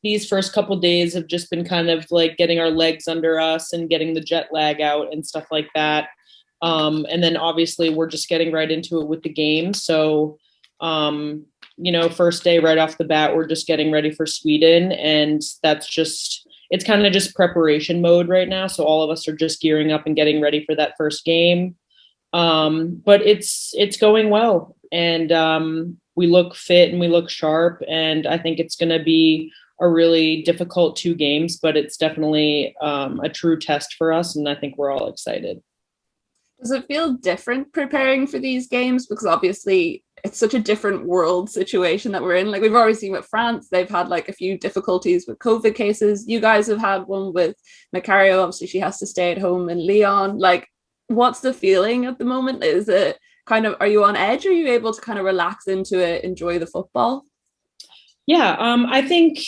these first couple days have just been kind of like getting our legs under us and getting the jet lag out and stuff like that. And then obviously we're just getting right into it with the game. So, first day right off the bat, we're just getting ready for Sweden, and it's kind of just preparation mode right now. So all of us are just gearing up and getting ready for that first game. But it's going well, and we look fit and we look sharp, and I think it's going to be a really difficult 2 games, but it's definitely a true test for us, and I think we're all excited. Does it feel different preparing for these games? Because obviously it's such a different world situation that we're in. Like we've already seen with France, they've had like a few difficulties with COVID cases. You guys have had one with Macario. Obviously she has to stay at home in Lyon. Like, what's the feeling at the moment? Is it kind of, are you on edge? Or are you able to kind of relax into it, enjoy the football? Yeah, I think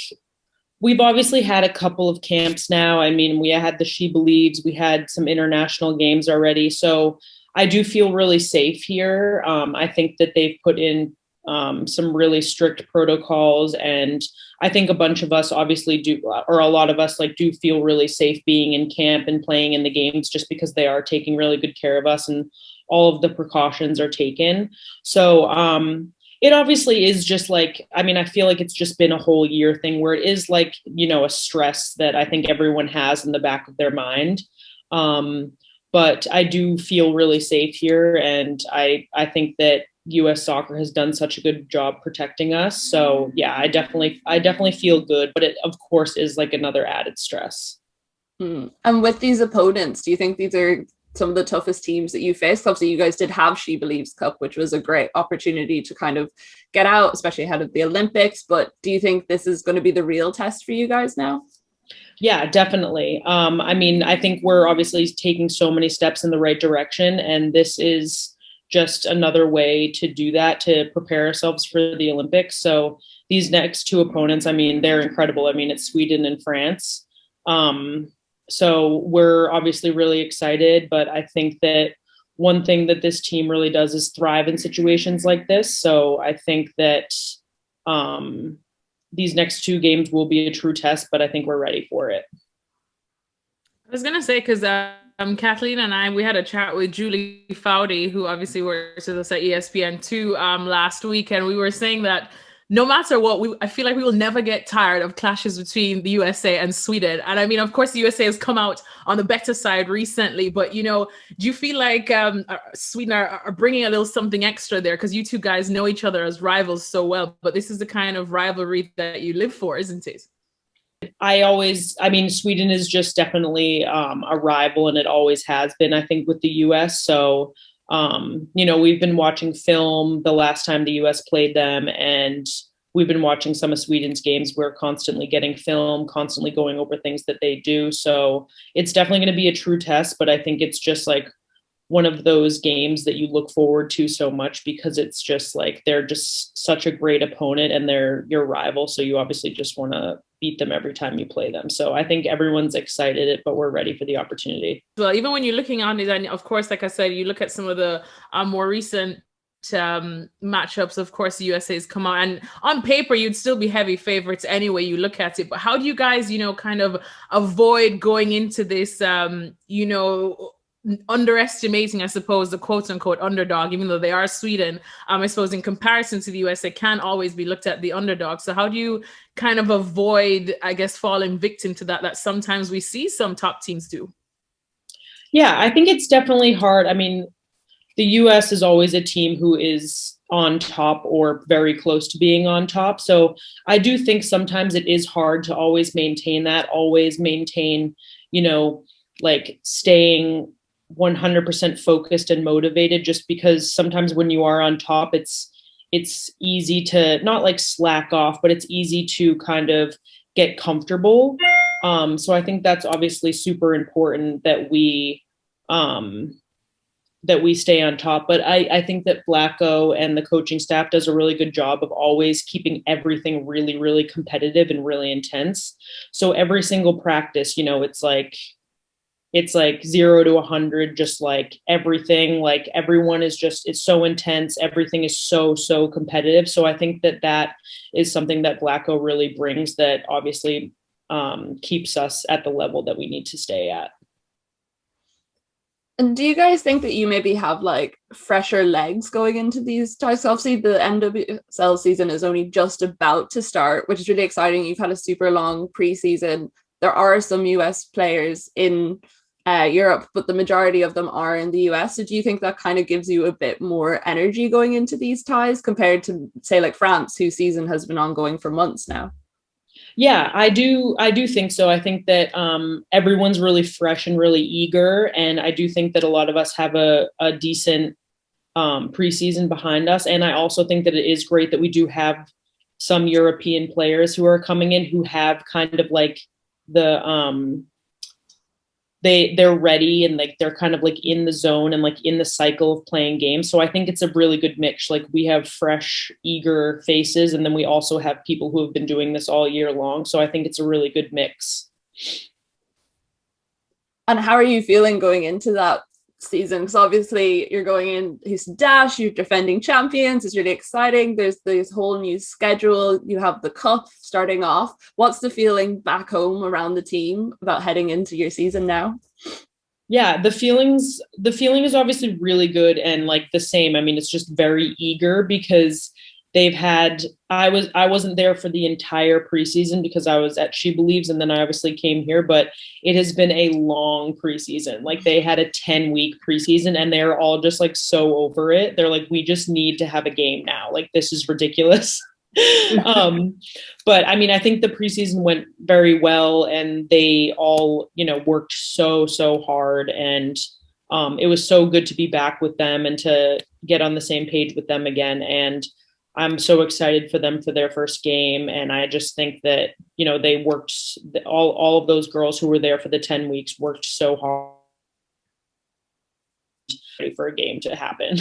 we've obviously had a couple of camps now. I mean, we had the She Believes, we had some international games already. So I do feel really safe here. I think that they've put in some really strict protocols, and I think a bunch of us obviously do, or a lot of us like do feel really safe being in camp and playing in the games, just because they are taking really good care of us and all of the precautions are taken. So, it obviously is just like, I mean, I feel like it's just been a whole year thing where it is like, a stress that I think everyone has in the back of their mind. But I do feel really safe here. And I think that US soccer has done such a good job protecting us. So yeah, I definitely feel good, but it of course is like another added stress. And with these opponents, do you think these are some of the toughest teams that you faced? Obviously, you guys did have She Believes Cup, which was a great opportunity to kind of get out, especially ahead of the Olympics. But do you think this is going to be the real test for you guys now? Yeah, definitely. I mean, I think we're obviously taking so many steps in the right direction, and this is just another way to do that, to prepare ourselves for the Olympics. So these next 2 opponents, I mean, they're incredible. I mean, it's Sweden and France. So we're obviously really excited, but I think that one thing that this team really does is thrive in situations like this. So I think that these next 2 games will be a true test, but I think we're ready for it. I was going to say, because Kathleen and I, we had a chat with Julie Foudy, who obviously works with us at ESPN2 last week, and we were saying that no matter what, I feel like we will never get tired of clashes between the USA and Sweden. And I mean, of course, the USA has come out on the better side recently, but, do you feel like Sweden are bringing a little something extra there? Because you 2 guys know each other as rivals so well, but this is the kind of rivalry that you live for, isn't it? I mean, Sweden is just definitely a rival, and it always has been, I think, with the US. So, we've been watching film the last time the US played them, and we've been watching some of Sweden's games. We're constantly getting film, constantly going over things that they do. So it's definitely going to be a true test, but I think it's just like one of those games that you look forward to so much, because it's just like, they're just such a great opponent and they're your rival. So you obviously just want to beat them every time you play them. So I think everyone's excited, but we're ready for the opportunity. Well, even when you're looking on it, and of course, like I said, you look at some of the more recent matchups, of course, the USA has come out, and on paper, you'd still be heavy favorites anyway you look at it. But how do you guys, kind of avoid going into this, underestimating, I suppose, the quote unquote underdog, even though they are Sweden? I suppose in comparison to the US, they can always be looked at the underdog. So how do you kind of avoid, I guess, falling victim to that sometimes we see some top teams do? Yeah, I think it's definitely hard. I mean, the US is always a team who is on top or very close to being on top. So I do think sometimes it is hard to always maintain, like staying 100% focused and motivated, just because sometimes when you are on top, it's easy to not like slack off, but it's easy to kind of get comfortable. So I think that's obviously super important that we stay on top. But I think that Blacko and the coaching staff does a really good job of always keeping everything really, really competitive and really intense. So every single practice, it's like it's like 0 to 100, just like everything, like everyone is just, it's so intense. Everything is so, so competitive. So I think that that is something that Blacko really brings that obviously keeps us at the level that we need to stay at. And do you guys think that you maybe have like fresher legs going into these ties? Obviously, the NWSL season is only just about to start, which is really exciting. You've had a super long preseason. There are some US players in Europe, but the majority of them are in the US. So do you think that kind of gives you a bit more energy going into these ties compared to, say, like France, whose season has been ongoing for months now? Yeah, I do think so. I think that everyone's really fresh and really eager. And I do think that a lot of us have a decent preseason behind us. And I also think that it is great that we do have some European players who are coming in who have kind of like the they're ready and like they're kind of like in the zone and like in the cycle of playing games. So I think it's a really good mix. Like we have fresh, eager faces, and then we also have people who have been doing this all year long. So I think it's a really good mix. And how are you feeling going into that season? Because obviously you're going in Houston Dash, you're defending champions, it's really exciting. There's this whole new schedule, you have the cup starting off. What's the feeling back home around the team about heading into your season now? Yeah, the feeling is obviously really good and like the same. I mean, it's just very eager because they've had, I wasn't there for the entire preseason because I was at She Believes, and then I obviously came here, but it has been a long preseason. Like they had a 10-week preseason and they're all just like so over it. They're like, we just need to have a game now. Like, this is ridiculous. But I mean, I think the preseason went very well and they all, you know, worked so hard, and it was so good to be back with them and to get on the same page with them again. And I'm so excited for them for their first game. And I just think that, you know, they worked, all of those girls who were there for the 10 weeks worked so hard for a game to happen.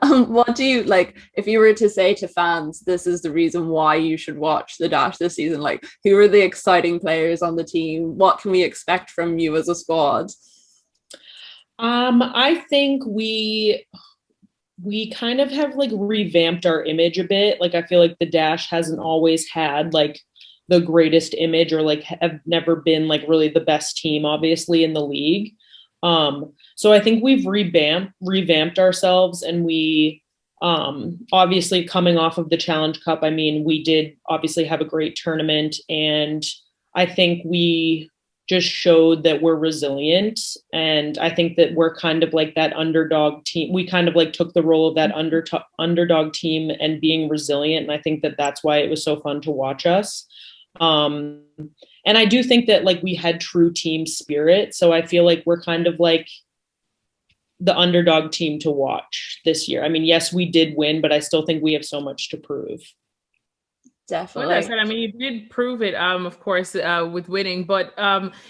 What do you like, if you were to say to fans, this is the reason why you should watch the Dash this season? Like, who are the exciting players on the team? What can we expect from you as a squad? I think we kind of have like revamped our image a bit. Like I feel like the Dash hasn't always had like the greatest image, or like have never been like really the best team obviously in the league. So I think we've revamped ourselves, and we obviously coming off of the Challenge Cup, I mean, we did obviously have a great tournament, and I think we just showed that we're resilient. And I think that we're kind of like that underdog team. We kind of like took the role of that underdog team and being resilient. And I think that that's why it was so fun to watch us. And I do think that like we had true team spirit. So I feel like we're kind of like the underdog team to watch this year. I mean, yes, we did win, but I still think we have so much to prove. Definitely. Like I said, I mean, you did prove it, of course, with winning. But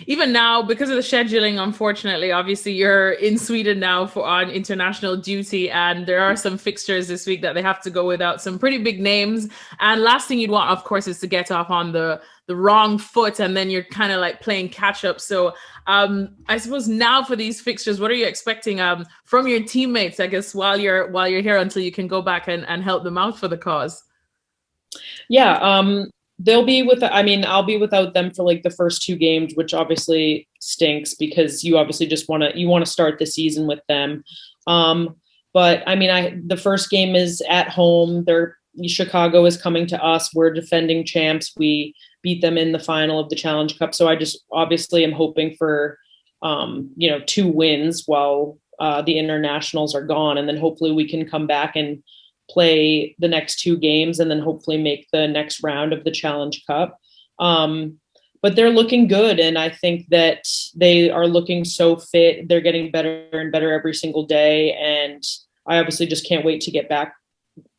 even now, because of the scheduling, unfortunately, obviously, you're in Sweden now on international duty, and there are some fixtures this week that they have to go without some pretty big names. And last thing you'd want, of course, is to get off on the wrong foot, and then you're kind of like playing catch up. So I suppose now for these fixtures, what are you expecting from your teammates, I guess, while you're here until you can go back and help them out for the cause? Yeah, they'll be I'll be without them for like the first 2 games, which obviously stinks because you obviously just want to start the season with them. But I mean, the first game is at home. Chicago is coming to us. We're defending champs. We beat them in the final of the Challenge Cup. So I just obviously am hoping for, 2 wins while the internationals are gone. And then hopefully we can come back and play the next 2 games and then hopefully make the next round of the Challenge Cup. But they're looking good. And I think that they are looking so fit. They're getting better and better every single day. And I obviously just can't wait to get back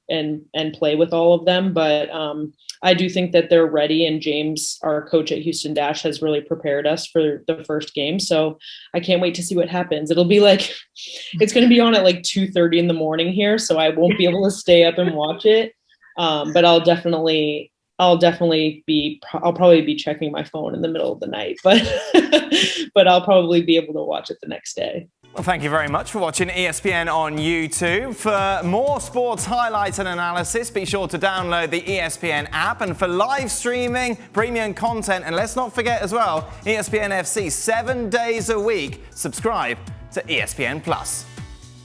and play with all of them. But I do think that they're ready. And James, our coach at Houston Dash, has really prepared us for the first game. So I can't wait to see what happens. It'll be like, it's going to be on at like 2:30 in the morning here. So I won't be able to stay up and watch it. But I'll definitely I'll probably be checking my phone in the middle of the night, but but I'll probably be able to watch it the next day. Well, thank you very much for watching ESPN on YouTube. For more sports highlights and analysis, be sure to download the ESPN app. And for live streaming, premium content, and let's not forget as well, ESPN FC 7 days a week. Subscribe to ESPN Plus.